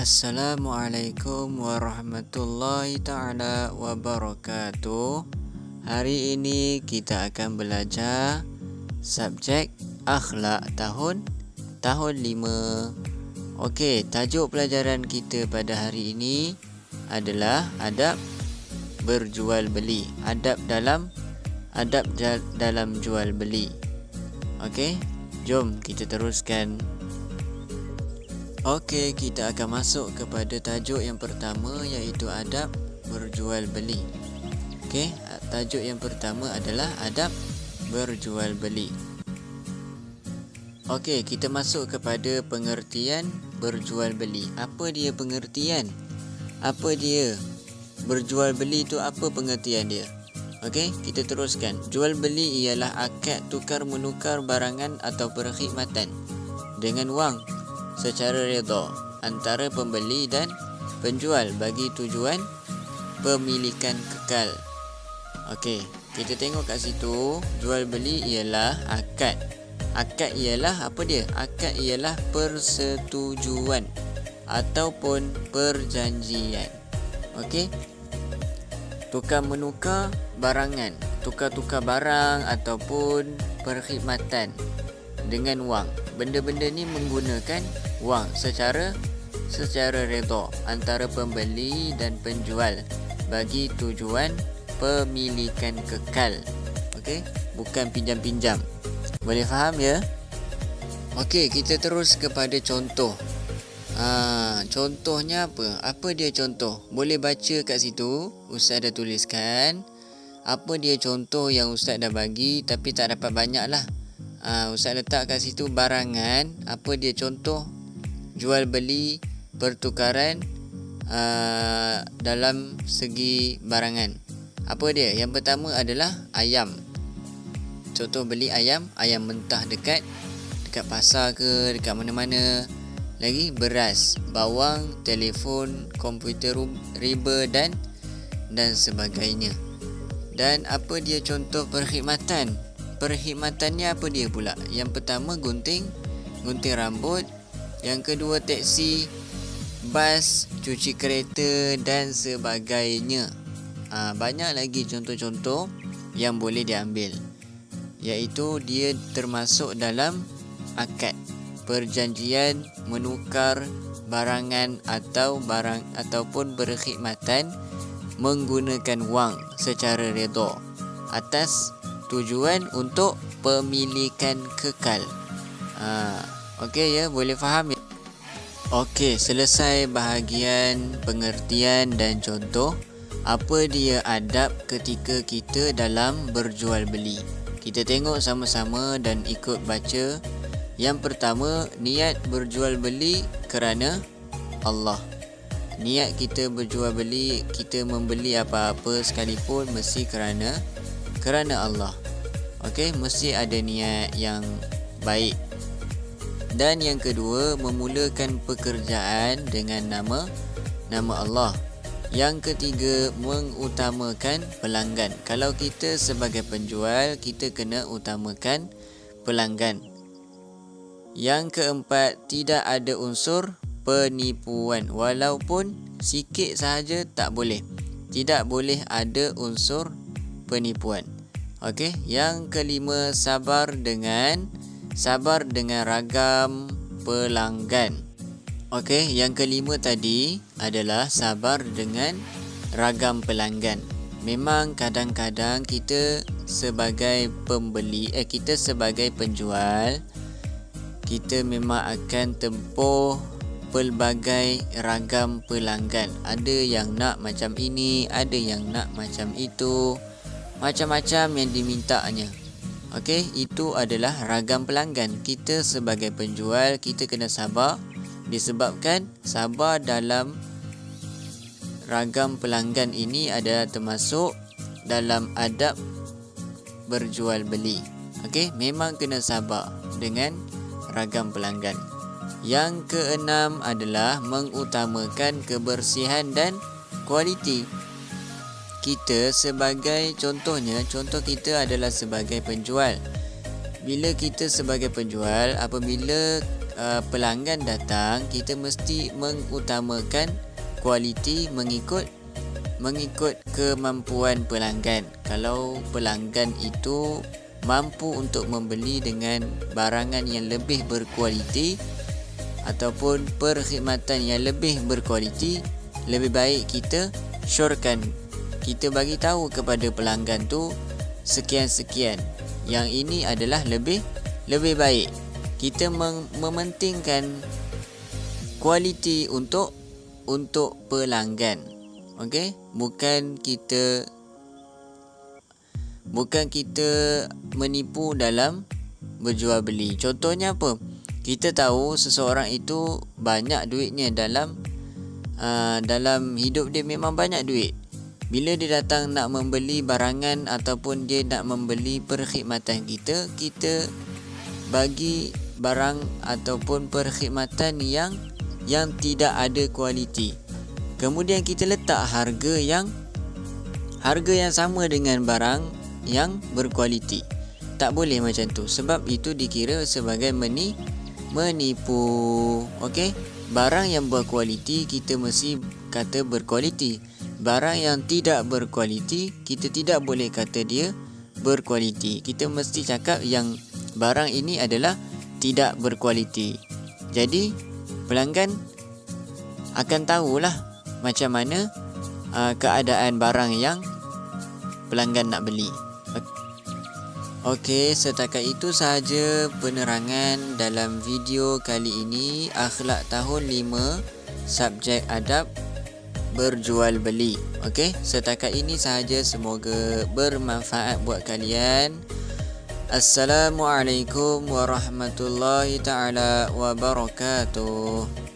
Assalamualaikum warahmatullahi ta'ala wabarakatuh. Hari ini kita akan belajar subjek akhlak tahun 5. Okey, tajuk pelajaran kita pada hari ini adalah adab berjual beli. Adab dalam jual beli. Okey, jom kita teruskan. Okey, kita akan masuk kepada tajuk yang pertama, iaitu adab berjual beli. Okey, tajuk yang pertama adalah adab berjual beli. Okey, kita masuk kepada pengertian berjual beli. Apa dia pengertian? Apa dia berjual beli itu, apa pengertian dia? Okey, kita teruskan. Jual beli ialah akad tukar menukar barangan atau perkhidmatan dengan wang secara redha antara pembeli dan penjual bagi tujuan pemilikan kekal. Okey, kita tengok kat situ, jual beli ialah akad. Akad ialah apa dia? Akad ialah persetujuan ataupun perjanjian. Okey, tukar menukar barangan, tukar-tukar barang ataupun perkhidmatan dengan wang. Benda-benda ni menggunakan wang secara redha antara pembeli dan penjual bagi tujuan pemilikan kekal. Okey, bukan pinjam-pinjam. Boleh faham ya? Okey, kita terus kepada contoh. Contohnya apa? Apa dia contoh? Boleh baca kat situ. Ustaz dah tuliskan apa dia contoh yang Ustaz dah bagi, tapi tak dapat banyak lah. Ustaz letak kat situ barangan. Apa dia contoh? Jual beli, pertukaran dalam segi barangan. Apa dia? Yang pertama adalah ayam. Contoh beli ayam mentah dekat pasar ke, dekat mana-mana. Lagi beras, bawang, telefon, komputer riba dan sebagainya. Dan apa dia contoh perkhidmatan? Perkhidmatannya apa dia pula? Yang pertama gunting rambut. Yang kedua teksi, bas, cuci kereta dan sebagainya. Banyak lagi contoh-contoh yang boleh diambil, iaitu dia termasuk dalam akad perjanjian menukar barangan ataupun perkhidmatan menggunakan wang secara redha atas tujuan untuk pemilikan kekal. Okey ya, boleh faham ya? Okey, selesai bahagian pengertian dan contoh. Apa dia adab ketika kita dalam berjual beli? Kita tengok sama-sama dan ikut baca. Yang pertama, niat berjual beli kerana Allah. Niat kita berjual beli, kita membeli apa-apa sekalipun mesti kerana Allah. Okey, mesti ada niat yang baik. Dan yang kedua, memulakan pekerjaan dengan nama Allah. Yang ketiga, mengutamakan pelanggan. Kalau kita sebagai penjual, kita kena utamakan pelanggan. Yang keempat, tidak ada unsur penipuan. Walaupun sikit sahaja tak boleh. Tidak boleh ada unsur penipuan. Okey, yang kelima, sabar dengan ragam pelanggan. Okey, yang kelima tadi adalah sabar dengan ragam pelanggan. Memang kadang-kadang kita sebagai pembeli, kita sebagai penjual, kita memang akan tempuh pelbagai ragam pelanggan. Ada yang nak macam ini, ada yang nak macam itu, macam-macam yang dimintanya. Okey, itu adalah ragam pelanggan. Kita sebagai penjual, kita kena sabar. Disebabkan sabar dalam ragam pelanggan ini adalah termasuk dalam adab berjual beli. Okey, memang kena sabar dengan ragam pelanggan. Yang keenam adalah mengutamakan kebersihan dan kualiti. Kita sebagai contoh kita adalah sebagai penjual. Bila kita sebagai penjual, apabila pelanggan datang, kita mesti mengutamakan kualiti mengikut kemampuan pelanggan. Kalau pelanggan itu mampu untuk membeli dengan barangan yang lebih berkualiti ataupun perkhidmatan yang lebih berkualiti, lebih baik kita syorkan, kita bagi tahu kepada pelanggan tu sekian-sekian, yang ini adalah lebih baik. Kita mementingkan kualiti untuk pelanggan. Okey, bukan kita menipu dalam berjual beli. Contohnya apa? Kita tahu seseorang itu banyak duitnya dalam hidup dia, memang banyak duit. Bila dia datang nak membeli barangan ataupun dia nak membeli perkhidmatan kita bagi barang ataupun perkhidmatan yang tidak ada kualiti. Kemudian kita letak harga yang sama dengan barang yang berkualiti. Tak boleh macam tu, sebab itu dikira sebagai menipu. Okey, barang yang berkualiti kita mesti kata berkualiti. Barang yang tidak berkualiti kita tidak boleh kata dia berkualiti. Kita mesti cakap yang barang ini adalah tidak berkualiti. Jadi pelanggan akan tahulah macam mana keadaan barang yang pelanggan nak beli. Okey, setakat itu sahaja penerangan dalam video kali ini. Akhlak tahun 5, subjek adab berjual beli. Okey, setakat ini sahaja, semoga bermanfaat buat kalian. Assalamualaikum warahmatullahi taala wabarakatuh.